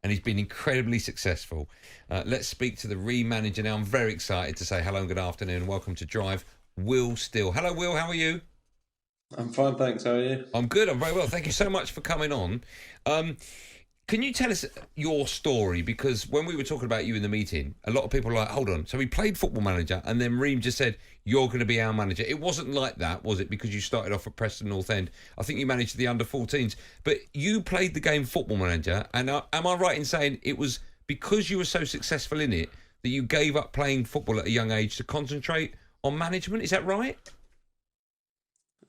and he's been incredibly successful. Let's speak to the re-manager now. I'm very excited to say hello and good afternoon. Welcome to Drive, Will Still. Hello, Will. How are you? I'm fine, thanks. How are you? I'm good. I'm very well. Thank you so much for coming on. Can you tell us your story? Because when we were talking about you in the meeting, a lot of people were like, hold on. So he played Football Manager and then Reem just said, you're going to be our manager. It wasn't like that, was it? Because you started off at Preston North End. I think you managed the under-14s. But you played the game Football Manager. And am I right in saying it was because you were so successful in it that you gave up playing football at a young age to concentrate on management? Is that right?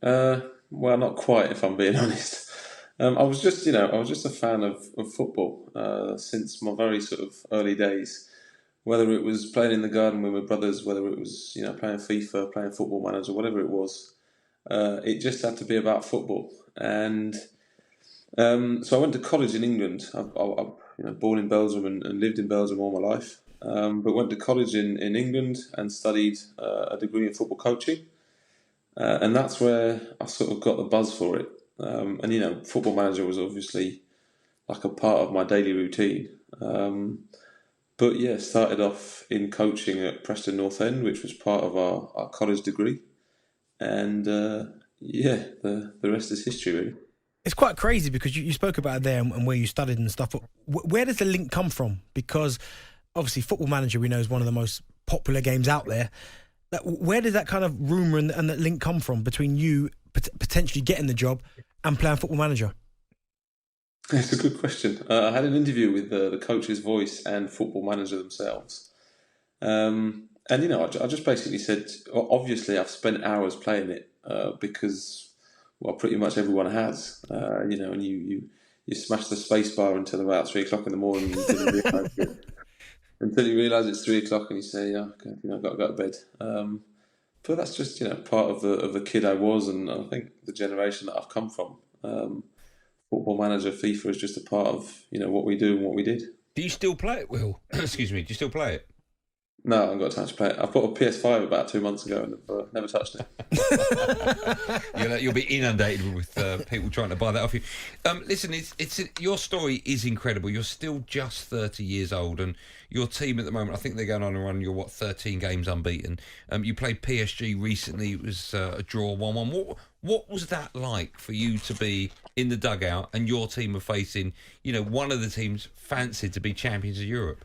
Well, not quite, if I'm being honest. I was just a fan of football since my very sort of early days. Whether it was playing in the garden with my brothers, whether it was playing FIFA, playing Football Manager, whatever it was, it just had to be about football. And so I went to college in England. I'm born in Belgium and lived in Belgium all my life, but went to college in England and studied a degree in football coaching. And that's where I sort of got the buzz for it. And Football Manager was obviously like a part of my daily routine. But yeah, started off in coaching at Preston North End, which was part of our college degree. And the rest is history, really. It's quite crazy because you spoke about it there and where you studied and stuff. But where does the link come from? Because obviously Football Manager, we know, is one of the most popular games out there. Where did that kind of rumour and that link come from between you potentially getting the job and playing Football Manager? It's a good question. I had an interview with the coach's voice and Football Manager themselves. And I just basically said, obviously I've spent hours playing it because, well, pretty much everyone has. And you smash the space bar until about 3 o'clock in the morning and didn't realise it. Until you realise it's 3 o'clock and you say, yeah, okay, I've got to go to bed. But that's just part of the kid I was, and I think the generation that I've come from. Football Manager, FIFA is just a part of what we do and what we did. Do you still play it, Will? Excuse me. Do you still play it? No, I haven't got time to play it. I bought a PS5 about 2 months ago and I've never touched it. You'll be inundated with people trying to buy that off you. Listen, it's your story is incredible. You're still just 30 years old, and your team at the moment, I think they're going on a run. You're 13 games unbeaten. You played PSG recently. It was a draw 1-1. What was that like for you to be in the dugout and your team are facing, one of the teams fancied to be champions of Europe?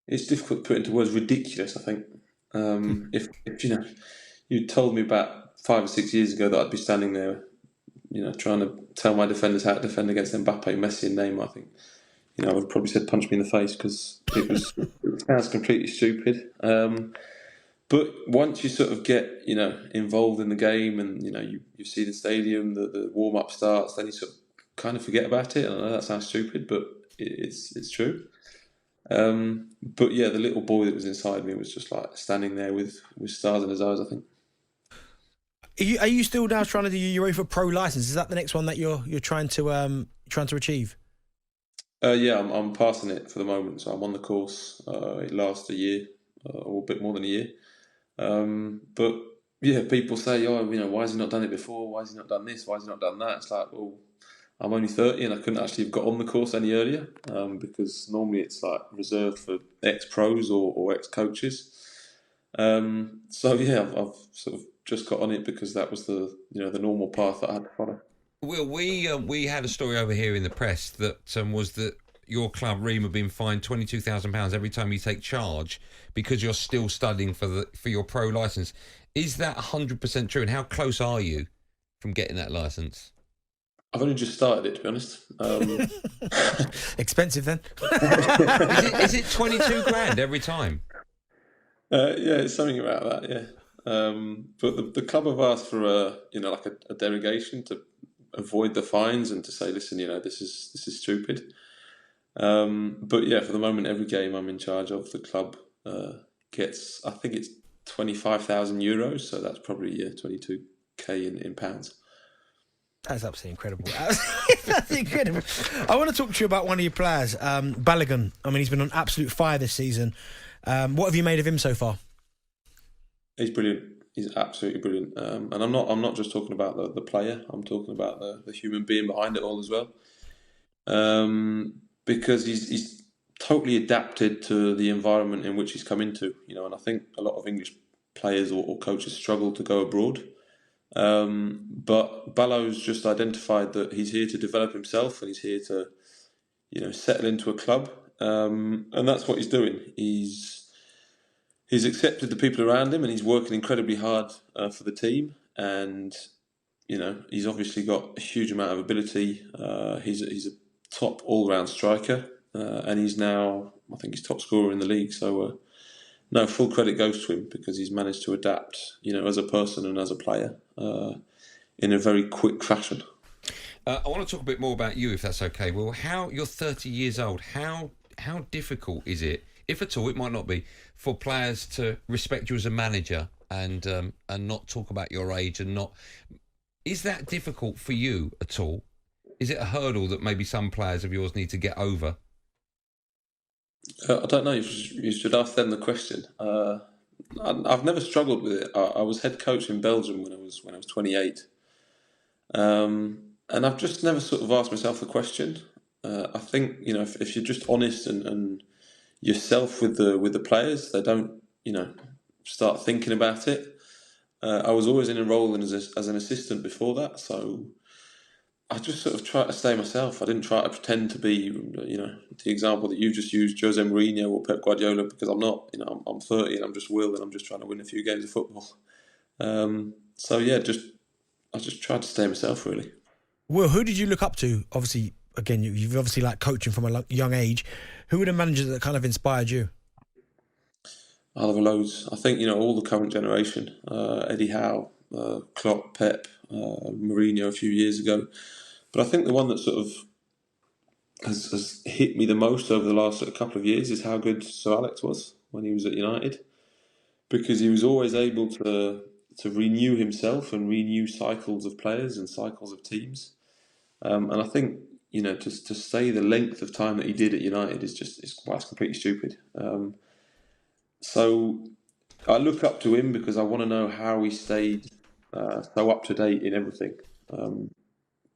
It's difficult to put into words. Ridiculous, I think. If you told me about 5 or 6 years ago that I'd be standing there, trying to tell my defenders how to defend against Mbappe, Messi, and Neymar, I think, I would have probably said punch me in the face because it sounds completely stupid. But once you sort of get involved in the game and you see the stadium, the warm up starts, then you sort of kind of forget about it. I know that sounds stupid, but it's true. But yeah, the little boy that was inside me was just like standing there with stars in his eyes, I think. Are you still now trying to do your UEFA Pro license? Is that the next one that you're trying to achieve? Yeah, I'm passing it for the moment, so I'm on the course. It lasts a year or a bit more than a year. But yeah, people say, why has he not done it before? Why has he not done this? Why has he not done that? It's like, well, I'm only 30 and I couldn't actually have got on the course any earlier because normally it's like reserved for ex-pros or ex-coaches. So yeah, I've sort of just got on it because that was the normal path that I had to follow. Well, we had a story over here in the press that was that your club, Reem, have been fined £22,000 every time you take charge because you're still studying for your pro licence. Is that 100% true? And how close are you from getting that licence? I've only just started it, to be honest. Expensive then? Is it 22 grand every time? Yeah, it's something about that. Yeah, but the club have asked for a derogation to avoid the fines and to say, listen, this is stupid. But yeah, for the moment, every game I'm in charge of, the club gets, I think it's €25,000, so that's probably 22k in pounds. That's absolutely incredible. That's incredible. I want to talk to you about one of your players, Balogun. I mean, he's been on absolute fire this season. What have you made of him so far? He's brilliant. He's absolutely brilliant, and I'm not just talking about the player. I'm talking about the human being behind it all as well, because he's totally adapted to the environment in which he's come into. And I think a lot of English players or coaches struggle to go abroad, but Ballow's just identified that he's here to develop himself and he's here to settle into a club, and that's what he's doing. He's accepted the people around him, and he's working incredibly hard for the team. And he's obviously got a huge amount of ability. He's a top all-round striker, and he's now, I think, he's top scorer in the league. So, no, full credit goes to him because he's managed to adapt, as a person and as a player, in a very quick fashion. I want to talk a bit more about you, if that's okay. Well, you're 30 years old. How difficult is it, if at all, it might not be, for players to respect you as a manager and not talk about your age and not? Is that difficult for you at all? Is it a hurdle that maybe some players of yours need to get over? I don't know. You should ask them the question. I've never struggled with it. I was head coach in Belgium when I was 28, and I've just never sort of asked myself the question. I think if you're just honest and yourself with the players, they don't start thinking about it. I was always in a role as an assistant before that, so I just sort of try to stay myself. I didn't try to pretend to be the example that you just used, Jose Mourinho or Pep Guardiola, because I'm not. I'm 30 and I'm just Will, and I'm just trying to win a few games of football. So yeah, I just tried to stay myself, really. Will, who did you look up to? Obviously, again, you've obviously like coaching from a young age. Who were the managers that kind of inspired you? There were loads. I think all the current generation: Eddie Howe, Klopp, Pep, Mourinho a few years ago. But I think the one that sort of has hit me the most over the last couple of years is how good Sir Alex was when he was at United, because he was always able to renew himself and renew cycles of players and cycles of teams. And I think to stay the length of time that he did at United is completely stupid. So I look up to him because I want to know how he stayed so up to date in everything.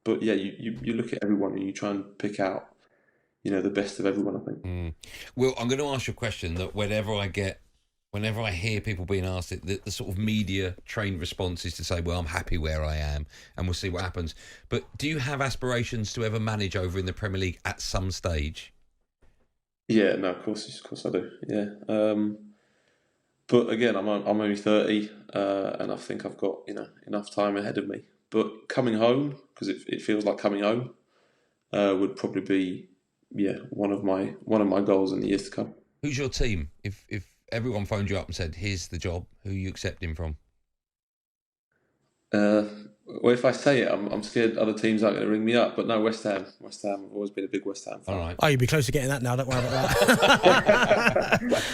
But yeah, you look at everyone and you try and pick out the best of everyone, I think. Well, I'm going to ask you a question that whenever I hear people being asked it, the sort of media trained response is to say, well, I'm happy where I am and we'll see what happens. But do you have aspirations to ever manage over in the Premier League at some stage? Yeah, no, of course I do. Yeah. But again, I'm only 30, and I think I've got enough time ahead of me. But coming home, because it feels like coming home, would probably be one of my goals in the years to come. Who's your team? If everyone phoned you up and said, here's the job, who are you accepting from? Well, if I say it, I'm scared other teams aren't going to ring me up. But no, West Ham. West Ham. I've always been a big West Ham fan. All right. Oh, you'll be close to getting that now. Don't worry about that.